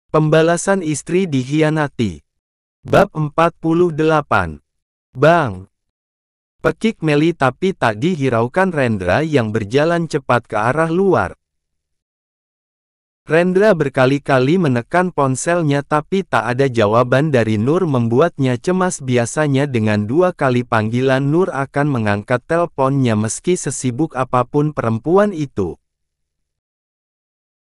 Pembalasan istri dikhianati. Bab 48. Bang! Pekik Meli tapi tak dihiraukan Rendra yang berjalan cepat ke arah luar. Rendra berkali-kali menekan ponselnya tapi tak ada jawaban dari Nur membuatnya cemas. Biasanya dengan 2 kali panggilan Nur akan mengangkat teleponnya meski sesibuk apapun perempuan itu.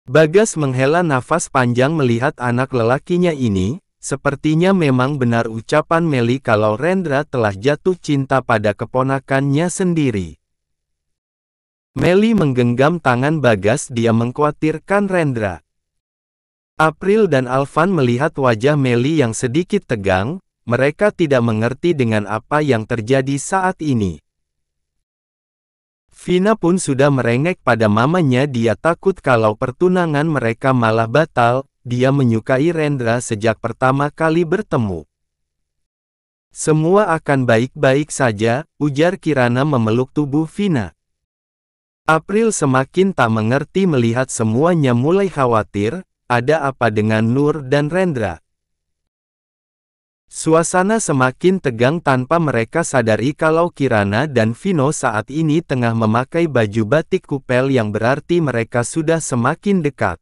Bagas menghela nafas panjang melihat anak lelakinya ini. Sepertinya memang benar ucapan Meli kalau Rendra telah jatuh cinta pada keponakannya sendiri. Meli menggenggam tangan Bagas, dia mengkhawatirkan Rendra. April dan Alvan melihat wajah Meli yang sedikit tegang, mereka tidak mengerti dengan apa yang terjadi saat ini. Vina pun sudah merengek pada mamanya, dia takut kalau pertunangan mereka malah batal. Dia menyukai Rendra sejak pertama kali bertemu. Semua akan baik-baik saja, ujar Kirana memeluk tubuh Vina. April semakin tak mengerti melihat semuanya mulai khawatir, ada apa dengan Nur dan Rendra. Suasana semakin tegang tanpa mereka sadari kalau Kirana dan Vino saat ini tengah memakai baju batik kupel yang berarti mereka sudah semakin dekat.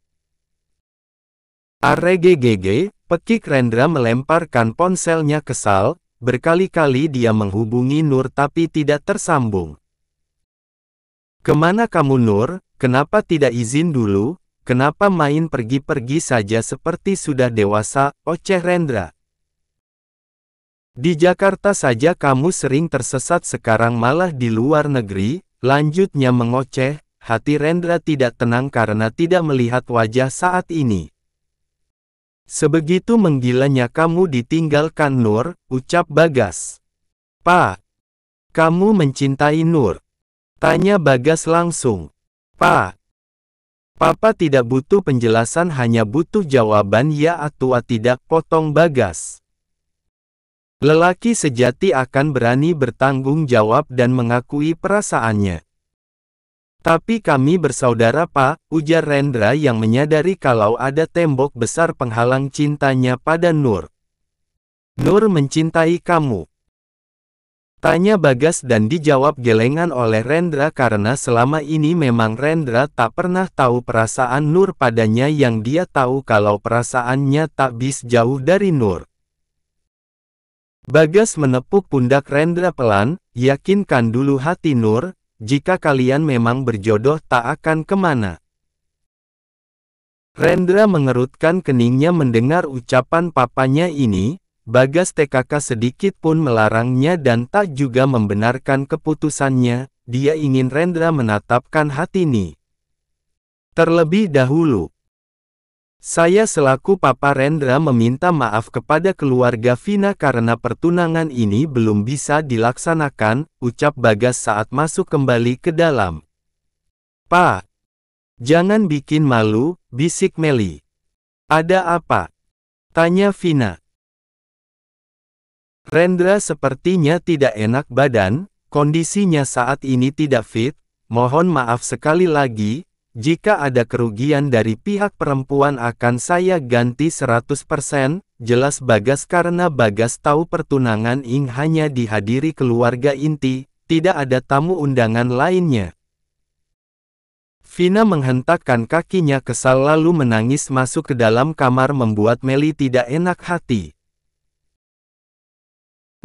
Arregegege, pekik Rendra melemparkan ponselnya kesal, berkali-kali dia menghubungi Nur tapi tidak tersambung. Kemana kamu Nur? Kenapa tidak izin dulu? Kenapa main pergi-pergi saja seperti sudah dewasa, oceh Rendra? Di Jakarta saja kamu sering tersesat, sekarang malah di luar negeri, lanjutnya mengoceh. Hati Rendra tidak tenang karena tidak melihat wajah saat ini. Sebegitu menggilanya kamu ditinggalkan Nur, ucap Bagas. Pa, kamu mencintai Nur? Tanya Bagas langsung. Pa, Papa tidak butuh penjelasan, hanya butuh jawaban ya atau tidak, potong Bagas. Lelaki sejati akan berani bertanggung jawab dan mengakui perasaannya. Tapi kami bersaudara Pak, ujar Rendra yang menyadari kalau ada tembok besar penghalang cintanya pada Nur. Nur mencintai kamu? Tanya Bagas dan dijawab gelengan oleh Rendra karena selama ini memang Rendra tak pernah tahu perasaan Nur padanya, yang dia tahu kalau perasaannya tak bis jauh dari Nur. Bagas menepuk pundak Rendra pelan, yakinkan dulu hati Nur. Jika kalian memang berjodoh tak akan kemana. Rendra mengerutkan keningnya mendengar ucapan papanya ini. Bagas TKK sedikit pun melarangnya dan tak juga membenarkan keputusannya. Dia ingin Rendra menatapkan hati ini. Terlebih dahulu, saya selaku papa Rendra meminta maaf kepada keluarga Vina karena pertunangan ini belum bisa dilaksanakan, ucap Bagas saat masuk kembali ke dalam. Pa, jangan bikin malu, bisik Meli. Ada apa? Tanya Vina. Rendra sepertinya tidak enak badan, kondisinya saat ini tidak fit, mohon maaf sekali lagi. Jika ada kerugian dari pihak perempuan akan saya ganti 100%, jelas Bagas karena Bagas tahu pertunangan ini hanya dihadiri keluarga inti, tidak ada tamu undangan lainnya. Vina menghentakkan kakinya kesal lalu menangis masuk ke dalam kamar membuat Meli tidak enak hati.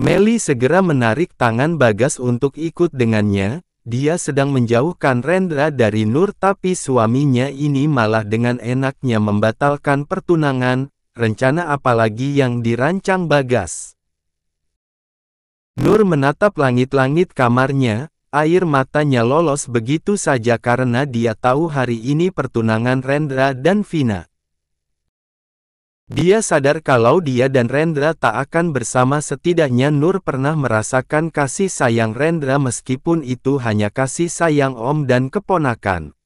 Meli segera menarik tangan Bagas untuk ikut dengannya. Dia sedang menjauhkan Rendra dari Nur tapi suaminya ini malah dengan enaknya membatalkan pertunangan, rencana apalagi yang dirancang Bagas. Nur menatap langit-langit kamarnya, air matanya lolos begitu saja karena dia tahu hari ini pertunangan Rendra dan Vina. Dia sadar kalau dia dan Rendra tak akan bersama, setidaknya Nur pernah merasakan kasih sayang Rendra meskipun itu hanya kasih sayang om dan keponakan.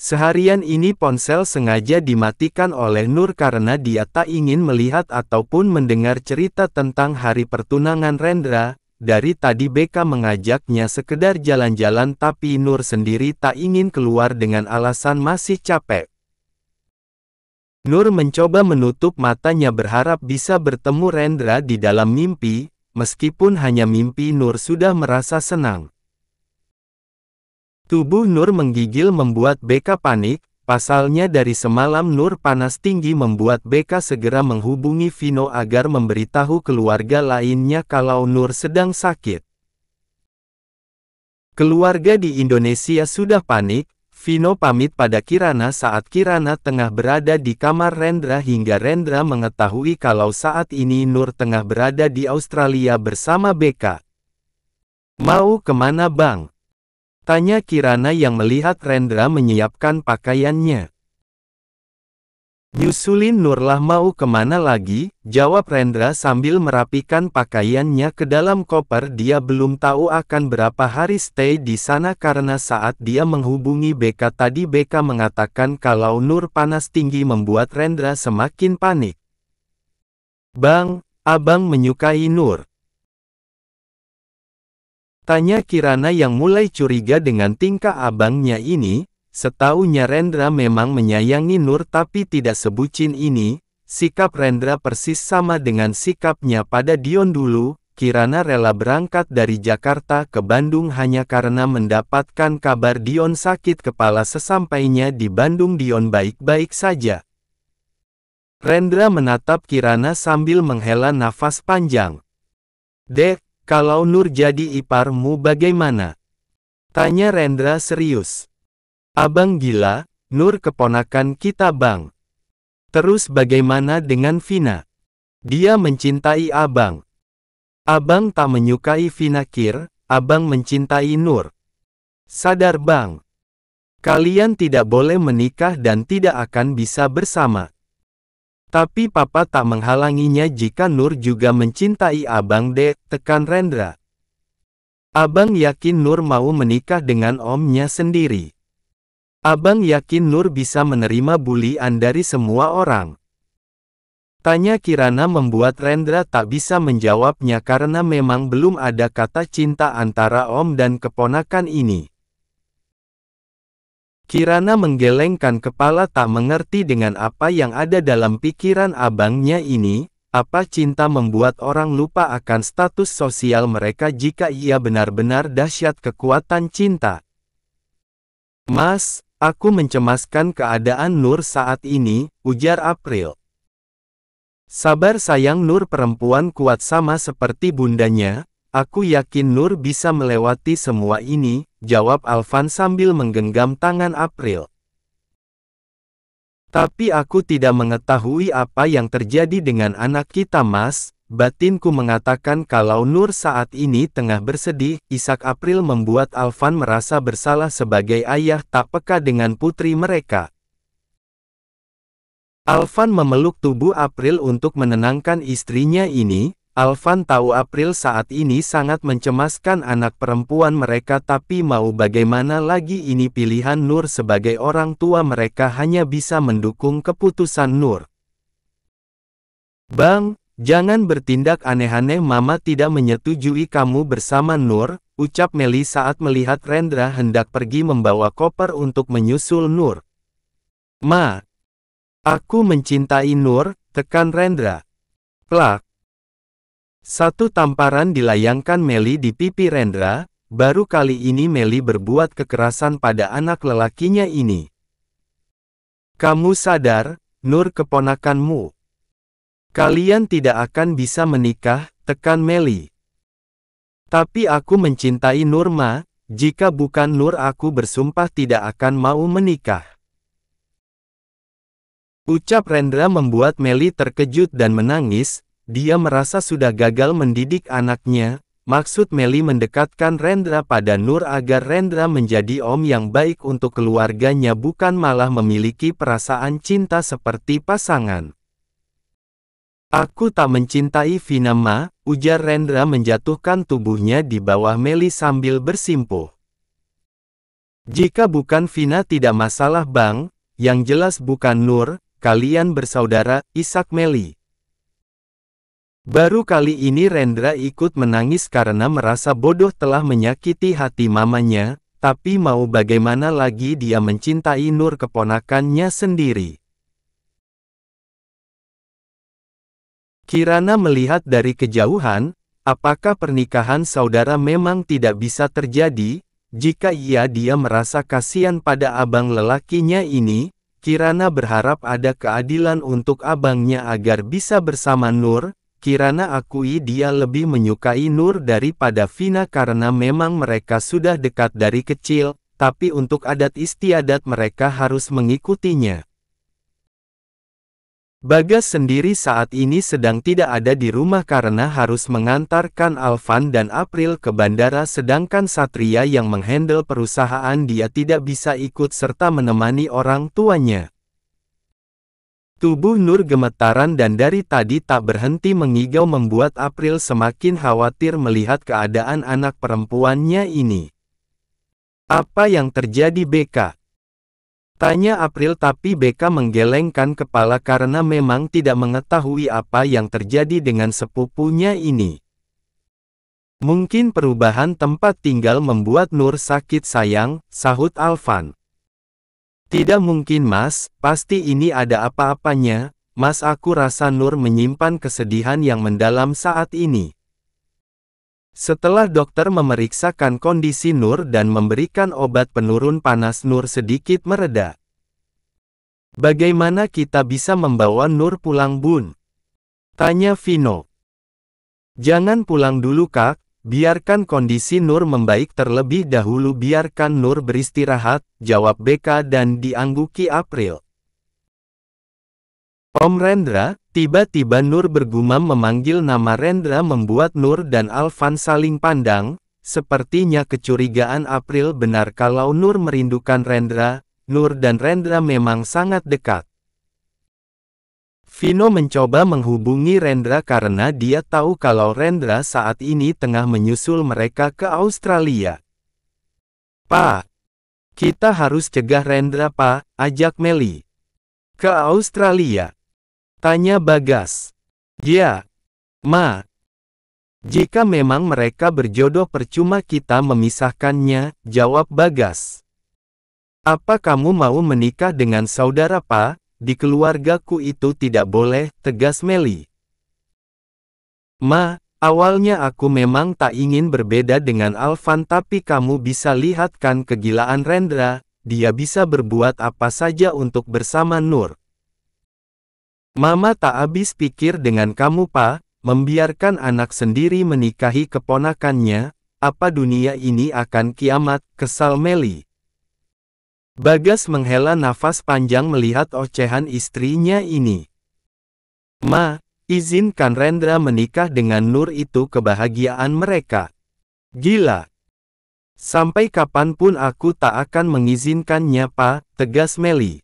Seharian ini ponsel sengaja dimatikan oleh Nur karena dia tak ingin melihat ataupun mendengar cerita tentang hari pertunangan Rendra. Dari tadi Beka mengajaknya sekedar jalan-jalan tapi Nur sendiri tak ingin keluar dengan alasan masih capek. Nur mencoba menutup matanya berharap bisa bertemu Rendra di dalam mimpi, meskipun hanya mimpi Nur sudah merasa senang. Tubuh Nur menggigil membuat Beka panik, pasalnya dari semalam Nur panas tinggi membuat Beka segera menghubungi Vino agar memberitahu keluarga lainnya kalau Nur sedang sakit. Keluarga di Indonesia sudah panik. Vino pamit pada Kirana saat Kirana tengah berada di kamar Rendra hingga Rendra mengetahui kalau saat ini Nur tengah berada di Australia bersama Beka. "Mau kemana bang?" tanya Kirana yang melihat Rendra menyiapkan pakaiannya. "Nyusulin Nur lah, mau kemana lagi?" jawab Rendra sambil merapikan pakaiannya ke dalam koper. Dia belum tahu akan berapa hari stay di sana karena saat dia menghubungi Beka tadi Beka mengatakan kalau Nur panas tinggi membuat Rendra semakin panik. "Bang, abang menyukai Nur?" tanya Kirana yang mulai curiga dengan tingkah abangnya ini. Setaunya Rendra memang menyayangi Nur tapi tidak sebucin ini. Sikap Rendra persis sama dengan sikapnya pada Dion dulu. Kirana rela berangkat dari Jakarta ke Bandung hanya karena mendapatkan kabar Dion sakit kepala. Sesampainya di Bandung Dion baik-baik saja. Rendra menatap Kirana sambil menghela nafas panjang. "Dek, kalau Nur jadi iparmu bagaimana?" tanya Rendra serius. "Abang gila, Nur keponakan kita bang. Terus bagaimana dengan Vina? Dia mencintai abang." "Abang tak menyukai Vina Kir, abang mencintai Nur. Sadar bang. Kalian tidak boleh menikah dan tidak akan bisa bersama." "Tapi papa tak menghalanginya jika Nur juga mencintai abang dek," tekan Rendra. "Abang yakin Nur mau menikah dengan omnya sendiri? Abang yakin Nur bisa menerima bulian dari semua orang?" tanya Kirana membuat Rendra tak bisa menjawabnya karena memang belum ada kata cinta antara om dan keponakan ini. Kirana menggelengkan kepala tak mengerti dengan apa yang ada dalam pikiran abangnya ini. Apa cinta membuat orang lupa akan status sosial mereka jika ia benar-benar dahsyat kekuatan cinta? "Mas, aku mencemaskan keadaan Nur saat ini," ujar April. "Sabar sayang, Nur perempuan kuat sama seperti bundanya. Aku yakin Nur bisa melewati semua ini," jawab Alvan sambil menggenggam tangan April. "Tapi aku tidak mengetahui apa yang terjadi dengan anak kita mas. Batinku mengatakan kalau Nur saat ini tengah bersedih." Isak April membuat Alvan merasa bersalah sebagai ayah tak peka dengan putri mereka. Alvan memeluk tubuh April untuk menenangkan istrinya ini. Alvan tahu April saat ini sangat mencemaskan anak perempuan mereka, tapi mau bagaimana lagi, ini pilihan Nur sebagai orang tua, mereka hanya bisa mendukung keputusan Nur. "Bang, jangan bertindak aneh-aneh, mama tidak menyetujui kamu bersama Nur," ucap Meli saat melihat Rendra hendak pergi membawa koper untuk menyusul Nur. "Ma, aku mencintai Nur," tekan Rendra. Plak. Satu tamparan dilayangkan Meli di pipi Rendra. Baru kali ini Meli berbuat kekerasan pada anak lelakinya ini. "Kamu sadar, Nur keponakanmu. Kalian tidak akan bisa menikah," tekan Meli. "Tapi aku mencintai Nur ma, jika bukan Nur aku bersumpah tidak akan mau menikah," ucap Rendra membuat Meli terkejut dan menangis. Dia merasa sudah gagal mendidik anaknya. Maksud Meli mendekatkan Rendra pada Nur agar Rendra menjadi om yang baik untuk keluarganya, bukan malah memiliki perasaan cinta seperti pasangan. "Aku tak mencintai Vina ma," ujar Rendra menjatuhkan tubuhnya di bawah Meli sambil bersimpuh. "Jika bukan Vina tidak masalah bang, yang jelas bukan Nur, kalian bersaudara," isak Meli. Baru kali ini Rendra ikut menangis karena merasa bodoh telah menyakiti hati mamanya, tapi mau bagaimana lagi, dia mencintai Nur keponakannya sendiri. Kirana melihat dari kejauhan, apakah pernikahan saudara memang tidak bisa terjadi? Jika iya, dia merasa kasihan pada abang lelakinya ini. Kirana berharap ada keadilan untuk abangnya agar bisa bersama Nur. Kirana akui dia lebih menyukai Nur daripada Vina karena memang mereka sudah dekat dari kecil, tapi untuk adat istiadat mereka harus mengikutinya. Bagas sendiri saat ini sedang tidak ada di rumah karena harus mengantarkan Alvan dan April ke bandara, sedangkan Satria yang menghandle perusahaan dia tidak bisa ikut serta menemani orang tuanya. Tubuh Nur gemetaran dan dari tadi tak berhenti mengigau membuat April semakin khawatir melihat keadaan anak perempuannya ini. Apa yang terjadi Beka? Tanya April, tapi Beka menggelengkan kepala karena memang tidak mengetahui apa yang terjadi dengan sepupunya ini. Mungkin perubahan tempat tinggal membuat Nur sakit sayang, sahut Alvan. Tidak mungkin Mas, pasti ini ada apa-apanya, Mas. Aku rasa Nur menyimpan kesedihan yang mendalam saat ini. Setelah dokter memeriksakan kondisi Nur dan memberikan obat penurun panas, Nur sedikit mereda. Bagaimana kita bisa membawa Nur pulang, Bun? Tanya Vino. Jangan pulang dulu Kak, biarkan kondisi Nur membaik terlebih dahulu. Biarkan Nur beristirahat, jawab Beka dan diangguki April. Om Rendra, tiba-tiba Nur bergumam memanggil nama Rendra membuat Nur dan Alvan saling pandang. Sepertinya kecurigaan April benar kalau Nur merindukan Rendra. Nur dan Rendra memang sangat dekat. Vino mencoba menghubungi Rendra karena dia tahu kalau Rendra saat ini tengah menyusul mereka ke Australia. Pak, kita harus cegah Rendra Pak, ajak Meli. Ke Australia? Tanya Bagas. Ya, Ma. Jika memang mereka berjodoh percuma kita memisahkannya, jawab Bagas. Apa kamu mau menikah dengan saudara Pak? Di keluargaku itu tidak boleh, tegas Meli. Ma, awalnya aku memang tak ingin berbeda dengan Alvan, tapi kamu bisa lihat kan kegilaan Rendra, dia bisa berbuat apa saja untuk bersama Nur. Mama tak habis pikir dengan kamu Pak, membiarkan anak sendiri menikahi keponakannya, apa dunia ini akan kiamat, kesal Meli. Bagas menghela nafas panjang melihat ocehan istrinya ini. Ma, izinkan Rendra menikah dengan Nur, itu kebahagiaan mereka. Gila. Sampai kapanpun aku tak akan mengizinkannya Pak, tegas Meli.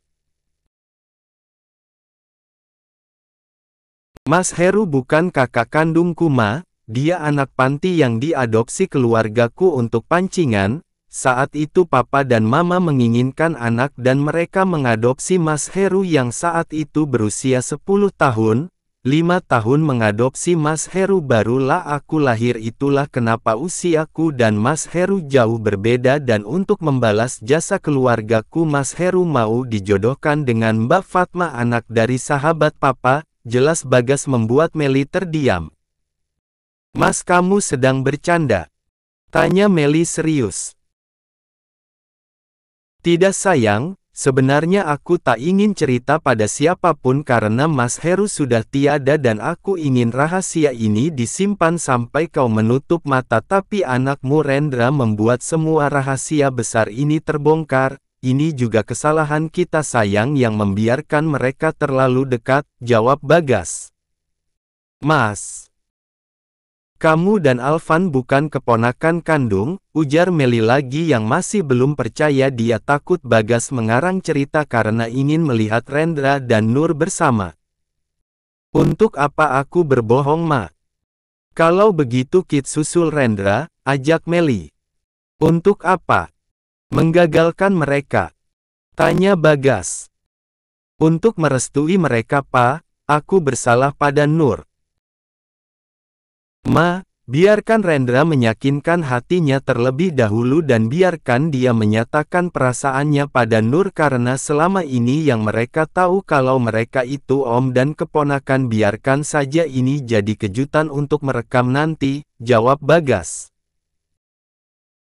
Mas Heru bukan kakak kandungku Ma, dia anak panti yang diadopsi keluargaku untuk pancingan. Saat itu Papa dan Mama menginginkan anak dan mereka mengadopsi Mas Heru yang saat itu berusia 10 tahun. 5 tahun mengadopsi Mas Heru barulah aku lahir. Itulah kenapa usiaku dan Mas Heru jauh berbeda, dan untuk membalas jasa keluargaku Mas Heru mau dijodohkan dengan Mbak Fatma, anak dari sahabat Papa. Jelas Bagas membuat Meli terdiam. Mas, kamu sedang bercanda? Tanya Meli serius. Tidak sayang, sebenarnya aku tak ingin cerita pada siapapun karena Mas Heru sudah tiada dan aku ingin rahasia ini disimpan sampai kau menutup mata, tapi anakmu Rendra membuat semua rahasia besar ini terbongkar. Ini juga kesalahan kita sayang yang membiarkan mereka terlalu dekat, jawab Bagas. Mas, kamu dan Alvan bukan keponakan kandung, ujar Meli lagi yang masih belum percaya. Dia takut Bagas mengarang cerita karena ingin melihat Rendra dan Nur bersama. Untuk apa aku berbohong Ma? Kalau begitu kita susul Rendra, ajak Meli. Untuk apa? Menggagalkan mereka? Tanya Bagas. Untuk merestui mereka Pak, aku bersalah pada Nur. Ma, Biarkan Rendra meyakinkan hatinya terlebih dahulu dan biarkan dia menyatakan perasaannya pada Nur karena selama ini yang mereka tahu kalau mereka itu om dan keponakan. Biarkan saja ini jadi kejutan untuk merekam nanti, jawab Bagas.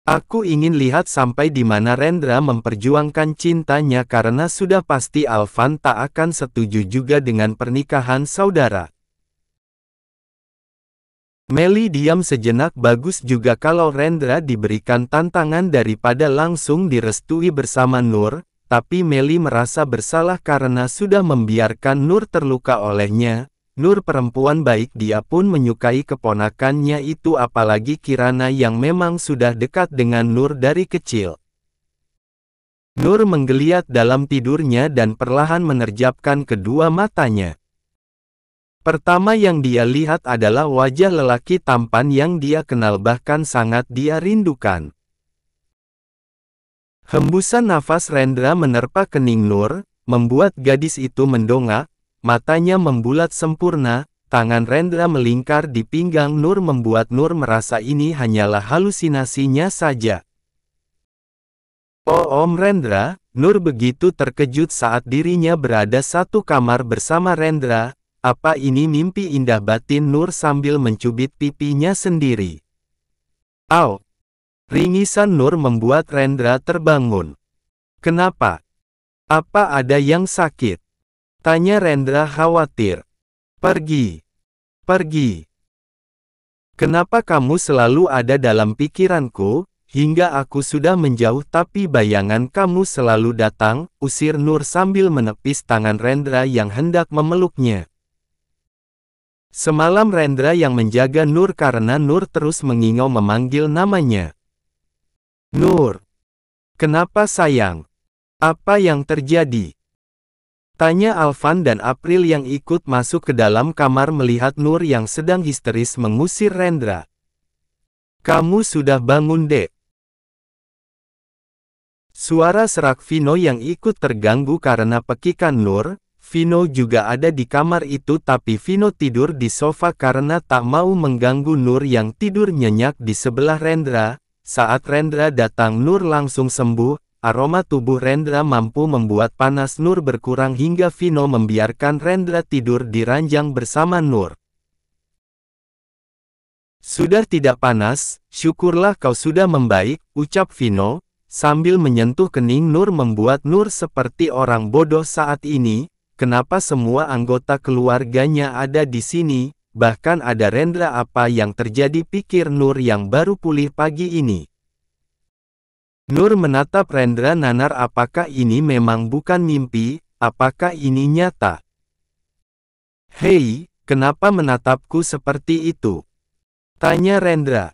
Aku ingin lihat sampai di mana Rendra memperjuangkan cintanya karena sudah pasti Alvan tak akan setuju juga dengan pernikahan saudara. Meli diam sejenak. Bagus juga kalau Rendra diberikan tantangan daripada langsung direstui bersama Nur, tapi Meli merasa bersalah karena sudah membiarkan Nur terluka olehnya. Nur perempuan baik, dia pun menyukai keponakannya itu, apalagi Kirana yang memang sudah dekat dengan Nur dari kecil. Nur menggeliat dalam tidurnya dan perlahan menerjapkan kedua matanya. Pertama yang dia lihat adalah wajah lelaki tampan yang dia kenal bahkan sangat dia rindukan. Hembusan nafas Rendra menerpa kening Nur, membuat gadis itu mendongak, matanya membulat sempurna, tangan Rendra melingkar di pinggang Nur membuat Nur merasa ini hanyalah halusinasinya saja. Oh Om Rendra, Nur begitu terkejut saat dirinya berada satu kamar bersama Rendra. Apa ini mimpi indah, batin Nur sambil mencubit pipinya sendiri. Au! Ringisan Nur membuat Rendra terbangun. Kenapa? Apa ada yang sakit? Tanya Rendra khawatir. Pergi. Pergi. Kenapa kamu selalu ada dalam pikiranku, hingga aku sudah menjauh tapi bayangan kamu selalu datang, usir Nur sambil menepis tangan Rendra yang hendak memeluknya. Semalam Rendra yang menjaga Nur karena Nur terus mengingau memanggil namanya. Nur. Kenapa sayang? Apa yang terjadi? Tanya Alvan dan April yang ikut masuk ke dalam kamar melihat Nur yang sedang histeris mengusir Rendra. Kamu sudah bangun, Dek? Suara serak Vino yang ikut terganggu karena pekikan Nur. Vino juga ada di kamar itu tapi Vino tidur di sofa karena tak mau mengganggu Nur yang tidur nyenyak di sebelah Rendra. Saat Rendra datang Nur langsung sembuh, aroma tubuh Rendra mampu membuat panas Nur berkurang hingga Vino membiarkan Rendra tidur di ranjang bersama Nur. Sudah tidak panas, syukurlah kau sudah membaik, ucap Vino, sambil menyentuh kening Nur membuat Nur seperti orang bodoh saat ini. Kenapa semua anggota keluarganya ada di sini, bahkan ada Rendra? Apa yang terjadi, pikir Nur yang baru pulih pagi ini. Nur menatap Rendra nanar, apakah ini memang bukan mimpi, apakah ini nyata? Hei, kenapa menatapku seperti itu? Tanya Rendra.